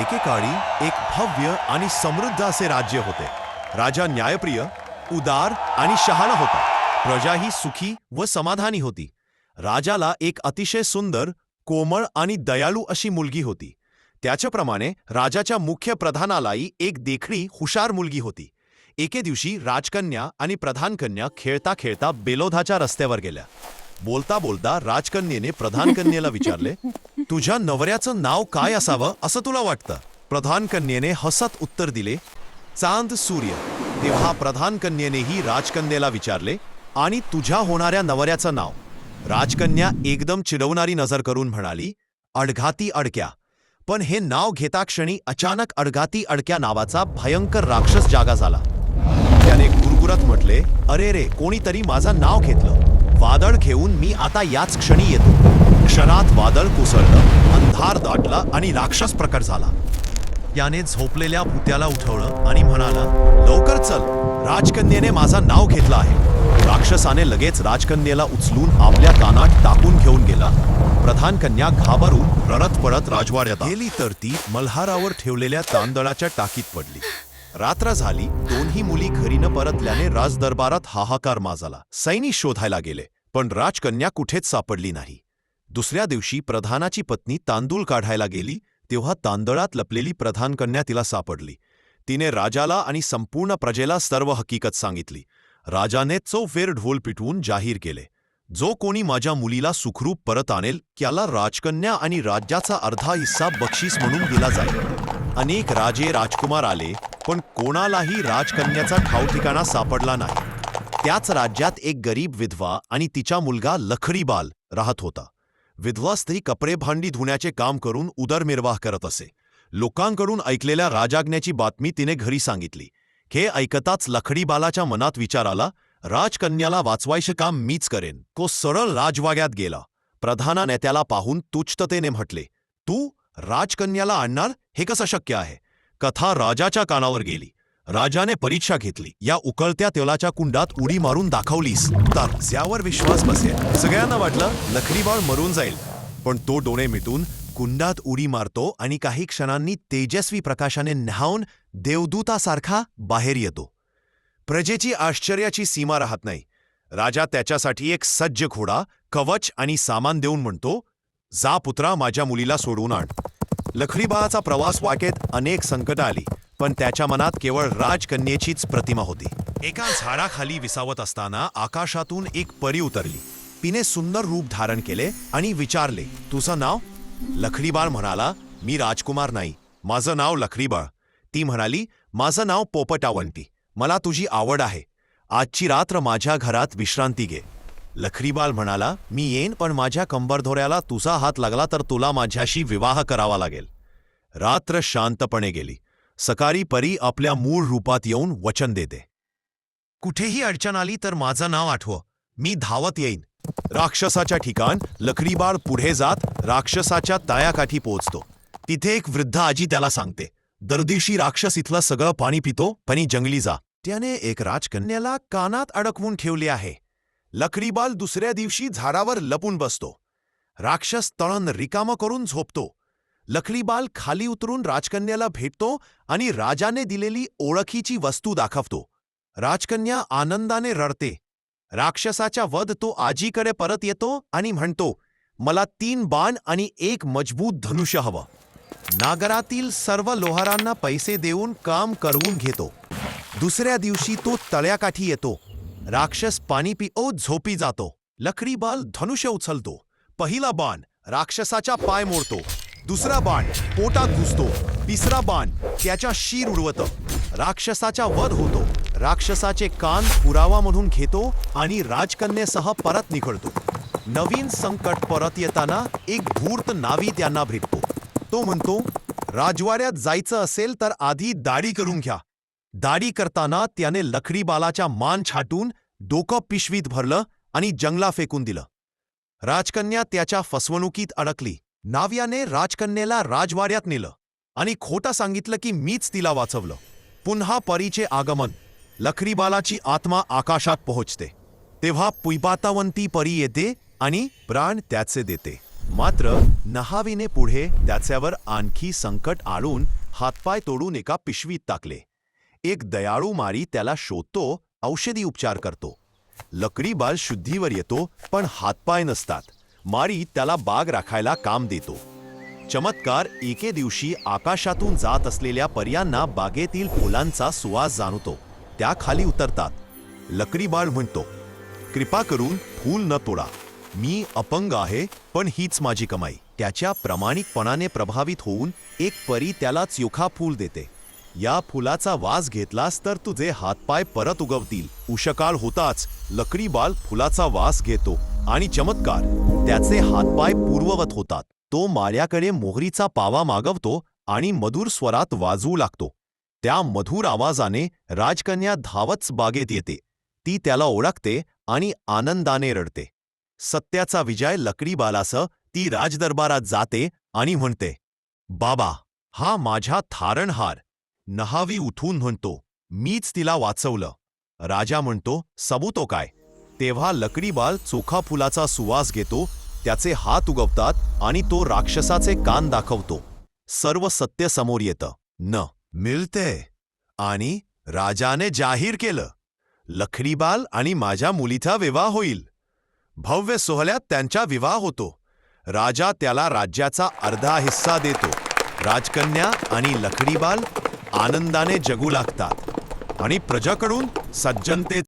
एकेकाळी एक भव्य आणि समृद्ध असे राज्य होते. राजा न्यायप्रिय, उदार आणि शहाणा होता. प्रजाही सुखी व समाधानी होती. राजाला एक अतिशय सुंदर, कोमळ आणि दयाळू अशी मुलगी होती. त्याच्याप्रमाणे राजाच्या मुख्य प्रधानालाही एक देखणी हुशार मुलगी होती. एके दिवशी राजकन्या आणि प्रधानकन्या खेळता खेळता बेलोधाच्या रस्त्यावर गेल्या. बोलता बोलता राजकन्येने प्रधानकन्येला विचारले, तुझ्या नवऱ्याचं नाव काय असावं असं तुला वाटतं? प्रधानकन्येने हसत उत्तर दिले, चांद सूर्य. तेव्हा प्रधानकन्येनेही राजकन्येला विचारले, आणि तुझ्या होणाऱ्या नवऱ्याचं नाव? राजकन्या एकदम चिडवणारी नजर करून म्हणाली, अडघाती अडक्या. पण हे नाव घेता क्षणी अचानक अडघाती अडक्या नावाचा भयंकर राक्षस जागा झाला. त्याने गुरगुरत म्हटले, अरे रे, कोणीतरी माझं नाव घेतलं. वादळ घेऊन मी आता याच क्षणी येतो. क्षणात वादळ कोसळलं, अंधार दाटला आणि राक्षस प्रकट झाला. त्याने झोपलेल्या भुत्याला उठवलं आणि म्हणाला, लवकर चल, राजकन्येने माझं नाव घेतलं आहे. राक्षसाने लगेच राजकन्येला उचलून आपल्या कानात टाकून घेऊन गेला. प्रधानकन्या घाबरून रडत पडत राजवाड्यात गेली तर ती मल्हारावर ठेवलेल्या तांदळाच्या टाकीत पडली. रात्र झाली. दोन्ही मुली घरी न परतल्याने राजदरबारात हाहाकार माजला. सैनिक शोधायला गेले, पण राजकन्या कुठेच सापडली नाही. दुसऱ्या दिवशी प्रधानाची पत्नी तांदूळ काढायला गेली, तेव्हा तांदळात लपलेली प्रधानकन्या तिला सापडली. तिने राजाला आणि संपूर्ण प्रजेला सर्व हकीकत सांगितली. राजाने चौफेर ढोल पिटवून जाहीर केले, जो कोणी माझ्या मुलीला सुखरूप परत आणेल त्याला राजकन्या आणि राज्याचा अर्धा हिस्सा बक्षीस म्हणून दिला जाईल. अनेक राजे राजकुमार आले, पण कोणालाही राजकन्याचा ठावठिकाणा सापडला नाही. त्याच राज्यात एक गरीब विधवा आणि तिचा मुलगा लखडीबाल राहत होता. विधवा स्त्री कपडे भांडी धुण्याचे काम करून उदरनिर्वाह करत असे. लोकांकडून ऐकलेल्या राजाज्ञेची बातमी तिने घरी सांगितली. हे ऐकताच लखडीबालाच्या मनात विचार आला, राजकन्याला वाचवायचे काम मीच करेन. तो सरळ राजवाड्यात गेला. प्रधानाने त्याला पाहून तुच्छतेने म्हटले, तू राजकन्याला आणणार हे कसं शक्य आहे? कथा राजाच्या कानावर गेली. राजाने परीक्षा घेतली. या उकळत्या तेलाच्या कुंडात उडी मारून दाखवलीस तर ज्यावर विश्वास बसेल. सगळ्यांना वाटलं लखडीबाळ मरून जाईल, पण तो डोळे मिटून कुंडात उडी मारतो आणि काही क्षणांनी तेजस्वी प्रकाशाने न्हावून देवदूतासारखा बाहेर येतो. प्रजेची आश्चर्याची सीमा राहत नाही. राजा त्याच्यासाठी एक सज्ज घोडा, कवच आणि सामान देऊन म्हणतो, जा पुत्रा, माझ्या मुलीला सोडून आण. लखडीबाळाचा प्रवास वाटेत अनेक संकट आली, पण त्याच्या मनात केवळ राजकन्येचीच प्रतिमा होती. एका झाडाखाली विसावत असताना आकाशातून एक परी उतरली. तिने सुंदर रूप धारण केले आणि विचारले, तुझं नाव? लखडीबाळ म्हणाला, मी राजकुमार नाही, माझं नाव लखडीबाळ. ती म्हणाली, माझं नाव पोपटावंती. मला तुझी आवड आहे. आजची रात्र माझ्या घरात विश्रांती घे. लखडीबाळ म्हणाला, मी येईन, पण माझ्या कंबरधोऱ्याला तुझा हात लागला तर तुला माझ्याशी विवाह करावा लागेल. रात्र शांतपणे गेली. सकाळी परी आपल्या मूळ रूपात येऊन वचन देते, कुठेही अडचण आली तर माझं नाव आठव, मी धावत येईन. राक्षसाच्या ठिकाण लखडीबाळ पुढे जात राक्षसाच्या तळ्याकाठी पोहोचतो. तिथे एक वृद्ध आजी त्याला सांगते, दरदिवशी राक्षस इथलं सगळं पाणी पितो, पण जंगली जा. त्याने एक राजकन्याला कानात अडकवून ठेवले आहे. लखडीबाळ दुसऱ्या दिवशी झाडावर लपून बसतो. राक्षस तळण रिकामं करून झोपतो. लखडीबाळ खाली उतरून राजकन्याला भेटतो आणि राजाने दिलेली ओळखीची वस्तू दाखवतो. राजकन्या आनंदाने रडते. राक्षसाच्या वध तो आजीकडे परत येतो आणि म्हणतो, मला 3 बाण आणि 1 मजबूत धनुष्य हवं. नागरातील सर्व लोहारांना पैसे देऊन काम करवून घेतो. दुसऱ्या दिवशी तो तळ्याकाठी येतो. राक्षस पाणी पिओ झोपी जातो. लखडीबाळ धनुष्य उचलतो. पहिला बाण राक्षसाचा पाय मोडतो. दुसरा बाण पोटात घुसतो. तिसरा बाण त्याच्या शीर उडवतं. राक्षसाचा वध होतो. राक्षसाचे कान पुरावा म्हणून घेतो आणि राजकन्येसह परत निघतो. नवीन संकट परत येताना एक धूर्त नावी त्यांना भेटतो. तो म्हणतो, राजवाड्यात जायचं असेल तर आधी दाढी करून घ्या. दाढी करताना त्याने लखडीबाळाच्या मान छाटून डोकं पिशवीत भरलं आणि जंगला फेकून दिलं. राजकन्या त्याच्या फसवणुकीत अडकली. नाव्याने राजकन्येला राजवाड्यात नेलं आणि खोटं सांगितलं की मीच तिला वाचवलं. पुन्हा परीचे आगमन. लखडीबाळाची आत्मा आकाशात पोहोचते. तेव्हा पुयपातावंती परी येते आणि प्राण त्याचे देते. मात्र नहावीने पुढे त्याच्यावर आणखी संकट आणून हातपाय तोडून एका पिशवीत टाकले. एक दयाळू मारी त्याला शोधतो, औषधी उपचार करतो. लकडीबाल शुद्धीवर येतो, पण हातपाय नसतात. मारी त्याला बाग राखायला काम देतो. चमत्कार एके दिवशी आकाशातून जात असलेल्या पर्यांना बागेतील फुलांचा सुवास जाणवतो. त्या खाली उतरतात. लकडीबाळ म्हणतो, कृपा करून फूल न तोडा. मी अपंग आहे, पण हीच माझी कमाई. त्याच्या प्रामाणिकपणाने प्रभावित होऊन एक परी त्याला चोखा फूल देते. या फुलाचा वास घेतलास तर तुझे हातपाय परत उगवतील. उषकाळ होताच लकडीबाळ फुलाचा वास घेतो आणि चमत्कार, त्याचे हातपाय पूर्ववत होतात. तो माळ्याकडे मोहरीचा पावा मागवतो आणि मधुर स्वरात वाजवू लागतो. त्या मधुर आवाजाने राजकन्या धावत बागेत येते. ती त्याला ओळखते आणि आनंदाने रडते. सत्याचा विजय लकडीबालासह ती राजदरबारात जाते आणि म्हणते, बाबा, हा माझा तारणहार. नहावी उठून म्हणतो, मीच तिला वाचवलं. राजा म्हणतो, सबूतो काय? तेव्हा लकडीबाळ चोखा फुलाचा सुवास घेतो. त्याचे हात उगवतात आणि तो राक्षसाचे कान दाखवतो. सर्व सत्य समोर येतं. न मिळते. आणि राजाने जाहीर केलं, लकडीबाळ आणि माझ्या मुलीचा विवाह होईल. भव्य सोहळ्यात त्यांचा विवाह होतो. राजा त्याला राज्याचा अर्धा हिस्सा देतो. राजकन्या आणि लकडीबाळ आनंदाने जगू लागतात आणि प्रजाकडून सज्जनतेचा